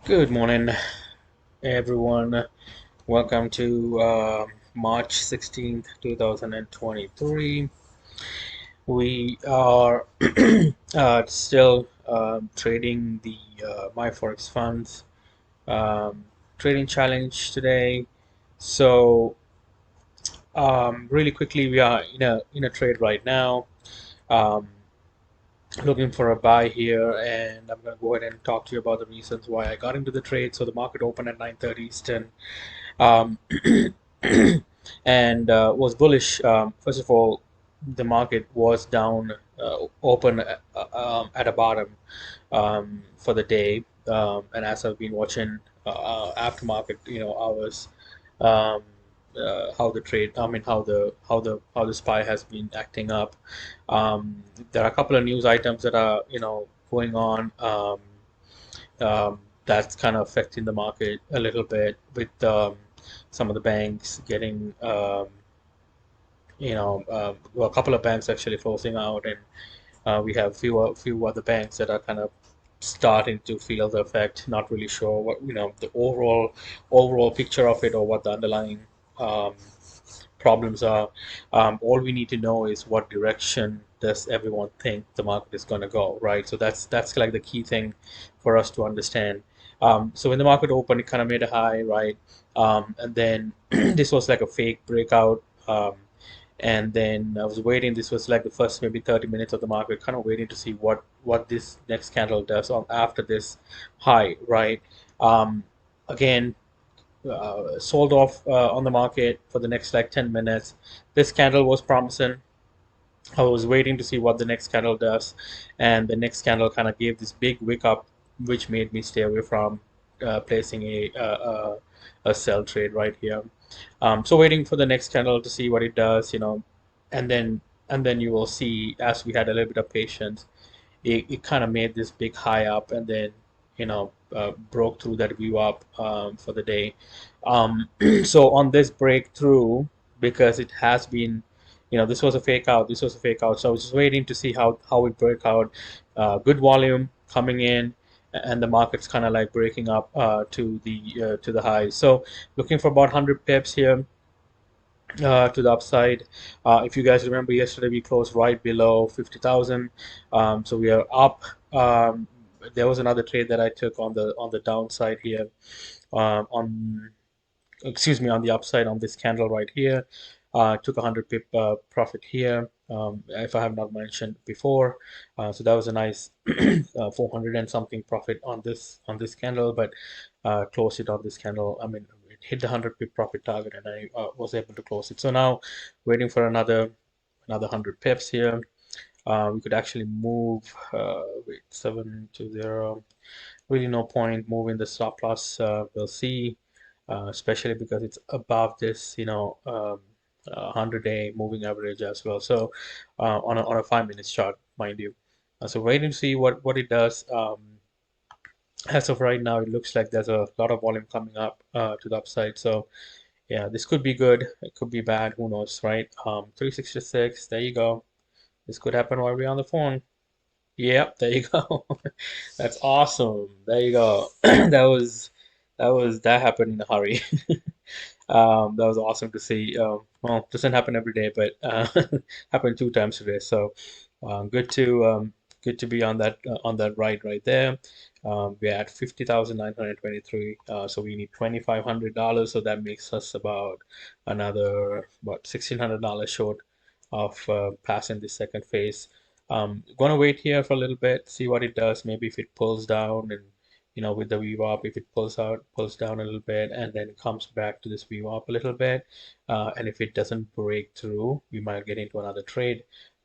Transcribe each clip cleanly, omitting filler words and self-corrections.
Good morning, everyone. Welcome to March 16th, 2023. We are still trading the myforexfunds trading challenge today. So, really quickly, we are in a trade right now. Um, Looking for a buy here, and I'm going to go ahead and talk to you about the reasons why I got into the trade. So the market opened at 9:30 Eastern. um, and was bullish. First of all, the market was down, open at a bottom for the day, and as I've been watching aftermarket, hours, um, how the trade, I mean, how the SPY has been acting up. There are a couple of news items that are going on. That's kind of affecting the market a little bit with some of the banks getting, well, a couple of banks actually closing out, and we have few other banks that are kind of starting to feel the effect. Not really sure what the overall picture of it or what the underlying um, problems are. All we need to know is what direction does everyone think the market is going to go, right? So that's like the key thing for us to understand. So when the market opened, it kind of made a high, right? And then this was like a fake breakout. And then I was waiting. This was like the first maybe 30 minutes of the market, kind of waiting to see what this next candle does on after this high, right? Um, Again, sold off on the market for the next like 10 minutes. This candle was promising. I was waiting to see what the next candle does, and the next candle kind of gave this big wick up, which made me stay away from placing a sell trade right here. So waiting for the next candle to see what it does, and then you will see as we had a little bit of patience, it kind of made this big high up, and then broke through that view up for the day. So on this breakthrough, because it has been, this was a fake out, this was a fake out. So I was just waiting to see how it break out. Good volume coming in, and the market's kind of like breaking up to the high. So looking for about 100 pips here to the upside. If you guys remember yesterday, we closed right below 50,000. So we are up. There was another trade that I took on the downside here, on excuse me, on the upside on this candle right here. Took 100 pip profit here, if I have not mentioned before. So that was a nice 400 and something profit on this candle, but closed it on this candle. I mean, it hit the 100 pip profit target, and I was able to close it. So now waiting for another 100 pips here. We could actually move. Wait, 720. Really no point moving the stop loss. We'll see, especially because it's above this, 100-day moving average as well. So on a 5 minute chart, mind you. So waiting to see what it does. As of right now, it looks like there's a lot of volume coming up to the upside. So yeah, this could be good. It could be bad. Who knows, right? 366. There you go. This could happen while we're on the phone. Yep, there you go. That's awesome. There you go. That happened in a hurry. That was awesome to see. Well, doesn't happen every day, but happened 2 times today. So good to be on that ride right there. We're at 50,923. So we need $2,500. So that makes us about another $1,600 short of passing the second phase. Gonna wait here for a little bit, see what it does. Maybe if it pulls down, and with the VWAP, if it pulls down a little bit, and then comes back to this VWAP a little bit, and if it doesn't break through, we might get into another trade.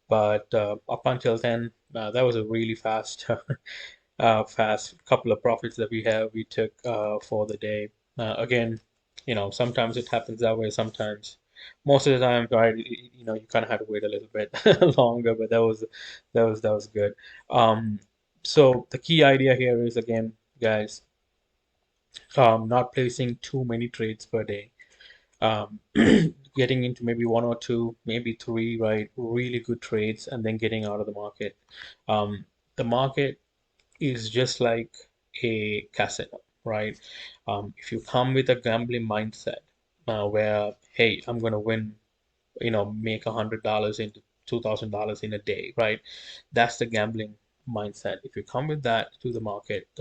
But up until then, that was a really fast, fast couple of profits that we took for the day. Again, sometimes it happens that way. Sometimes, most of the time, right, you kind of had to wait a little bit longer, but that was good. Um, so the key idea here is, again, guys, not placing too many trades per day. Um, Getting into maybe one or two, maybe three, right, really good trades, and then getting out of the market. The market is just like a casino. right? If you come with a gambling mindset, where, hey, I'm gonna win, make $100 into $2,000 in a day, right? That's the gambling mindset. If you come with that to the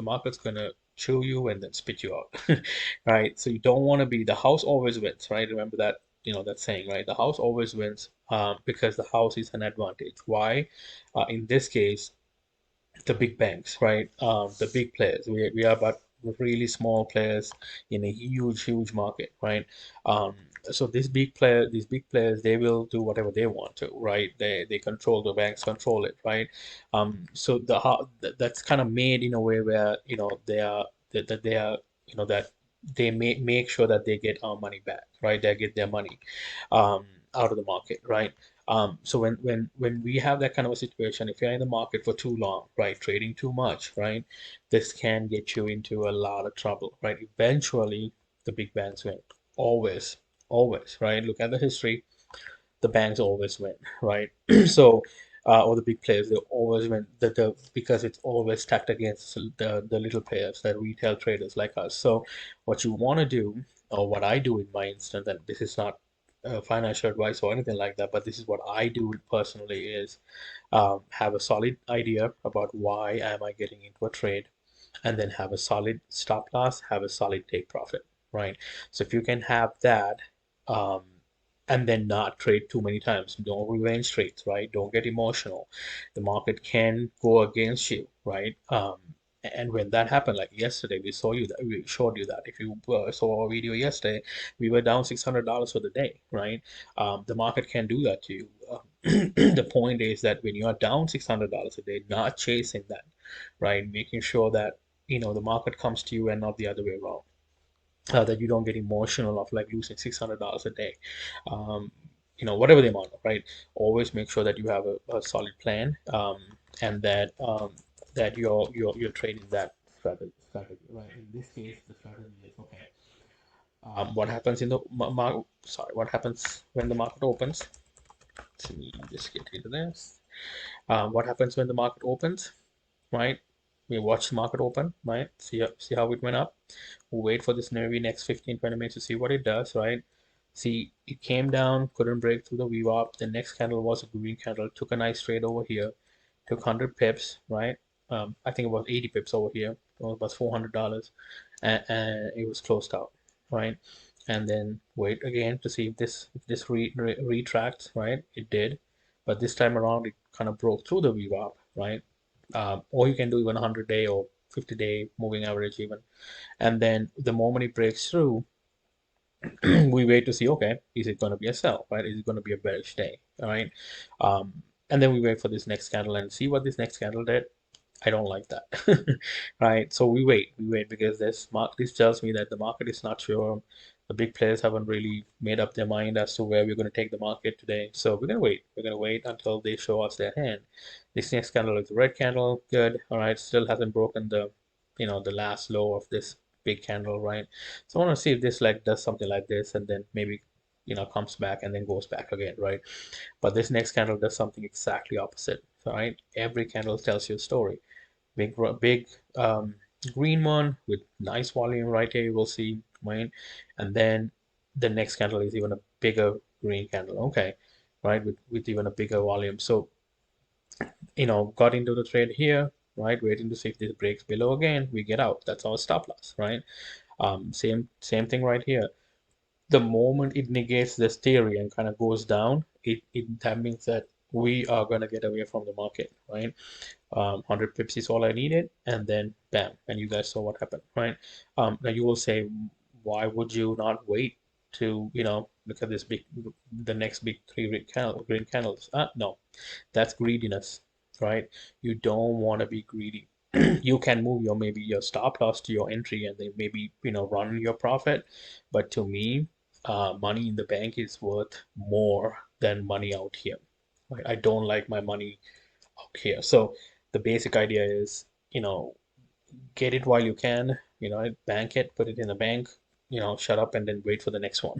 market's gonna chew you and then spit you out, right? So you don't want to be the house always wins, right? Remember that, that saying, right? The house always wins, because the house is an advantage. Why? In this case, the big banks, right? The big players. We are about really small players in a huge, huge market, right? Um, so these big players, they will do whatever they want to, right? They control the banks, control it, right? So that's kind of made in a way where they are that they are that they make sure that they get our money back, right? They get their money um, out of the market, right? So when we have that kind of a situation, if you're in the market for too long, right, trading too much, right, this can get you into a lot of trouble, right? Eventually, the big banks win. Always, always, right? Look at the history. The banks always win, right? So, or the big players, they always win. Because it's always stacked against the little players, the retail traders like us. So, what you want to do, or what I do in my instance, and this is not financial advice or anything like that, but this is what I do personally is have a solid idea about why am I getting into a trade, and then have a solid stop loss, have a solid take profit, right? So if you can have that, um, and then not trade too many times, don't revenge trades, right? Don't get emotional. The market can go against you, right? And when that happened, like yesterday, we showed you that. If you saw our video yesterday, we were down $600 for the day, right? The market can do that to you. The point is that when you are down $600 a day, not chasing that, right? Making sure that the market comes to you and not the other way around. That you don't get emotional of like losing $600 a day. Um, whatever the amount, right? Always make sure that you have a solid plan, and that you're trading that strategy, right? In this case, the strategy is okay. What happens in the sorry, what happens when the market opens? Let me just get into this. What happens when the market opens, right? We watch the market open, right? See how it went up. We'll wait for this maybe next 15-20 minutes to see what it does, right? See, it came down, couldn't break through the VWAP. The next candle was a green candle, took a nice trade over here, took 100 pips, right? I think it was 80 pips over here. It was $400, and it was closed out, right? And then wait again to see if this retracts, right? It did, but this time around it kind of broke through the VWAP, right? Or you can do even 100-day or 50-day moving average even. And then the moment it breaks through, we wait to see, okay, is it going to be a sell, right? Is it going to be a bearish day, all right? And then we wait for this next candle and see what this next candle did. I don't like that, right? So we wait because this tells me that the market is not sure. The big players haven't really made up their mind as to where we're going to take the market today. So we're gonna wait. We're gonna wait until they show us their hand. This next candle is a red candle, good. All right, still hasn't broken the last low of this big candle, right? So I want to see if this like does something like this, and then maybe comes back and then goes back again, right? But this next candle does something exactly opposite, right? Every candle tells you a story. Big green one with nice volume right here, you will see, right? And then the next candle is even a bigger green candle, okay, right? With even a bigger volume. So got into the trade here, right? Waiting to see if this breaks below again, we get out. That's our stop loss, right? Same thing right here. The moment it negates this theory and kind of goes down, that means that we are going to get away from the market, right? 100 pips is all I needed, and then bam, and you guys saw what happened, right? Now you will say, why would you not wait to look at the next big three green candles? No, that's greediness, right? You don't want to be greedy. You can move maybe your stop loss to your entry and then maybe run your profit, but to me, money in the bank is worth more than money out here. Right? I don't like my money out here. So the basic idea is, get it while you can, bank it, put it in the bank, shut up and then wait for the next one,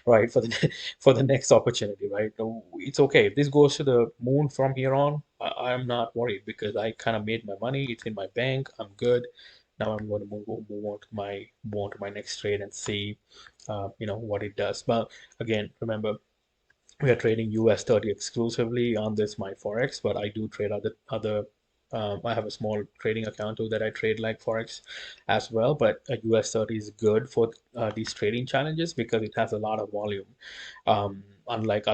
right? For the next opportunity, right? No, it's okay. If this goes to the moon from here on, I'm not worried because I kind of made my money. It's in my bank. I'm good. Now I'm going to move on to my next trade and see what it does. But again, remember, we are trading US 30 exclusively on this myforex, but I do trade other. I have a small trading account too that I trade like forex as well. But a US 30 is good for these trading challenges because it has a lot of volume, unlike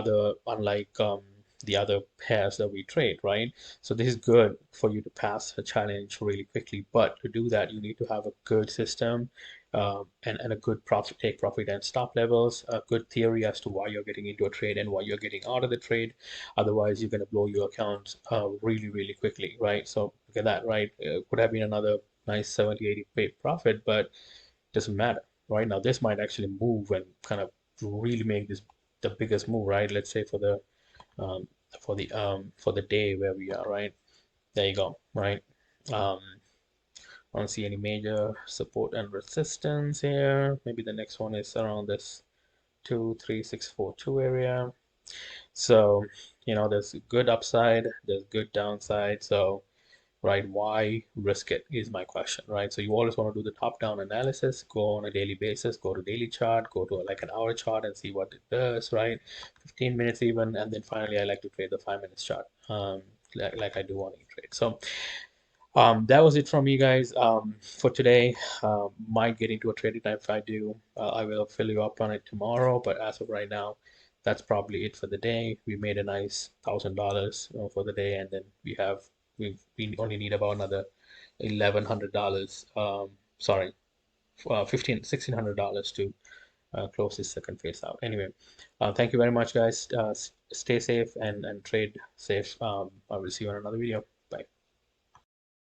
the other pairs that we trade, right? So this is good for you to pass a challenge really quickly. But to do that, you need to have a good system, and a good take profit and stop levels, a good theory as to why you're getting into a trade and why you're getting out of the trade. Otherwise, you're going to blow your account really, really quickly, right? So look at that, right? Could have been another nice 70, 80 pay profit, but doesn't matter, right? Now, this might actually move and kind of really make this the biggest move, right? Let's say um, for the day where we are, right? There you go, right? Um, I don't see any major support and resistance here. Maybe the next one is around this 23642 area. So, there's good upside, there's good downside. So, right, why risk it is my question, right? So you always want to do the top-down analysis, go on a daily basis, go to daily chart, go to like an hour chart and see what it does, right? 15 minutes even, and then finally I like to trade the 5 minutes chart, like I do on E-Trade. So that was it from you guys for today. Might get into a trading time. If I do, I will fill you up on it tomorrow. But as of right now, that's probably it for the day. We made a nice $1,000 for the day, and then we only need about another $1,100. Sorry, 1,600 $1,600 to close this second phase out. Anyway, thank you very much, guys. Stay safe and trade safe. I will see you on another video.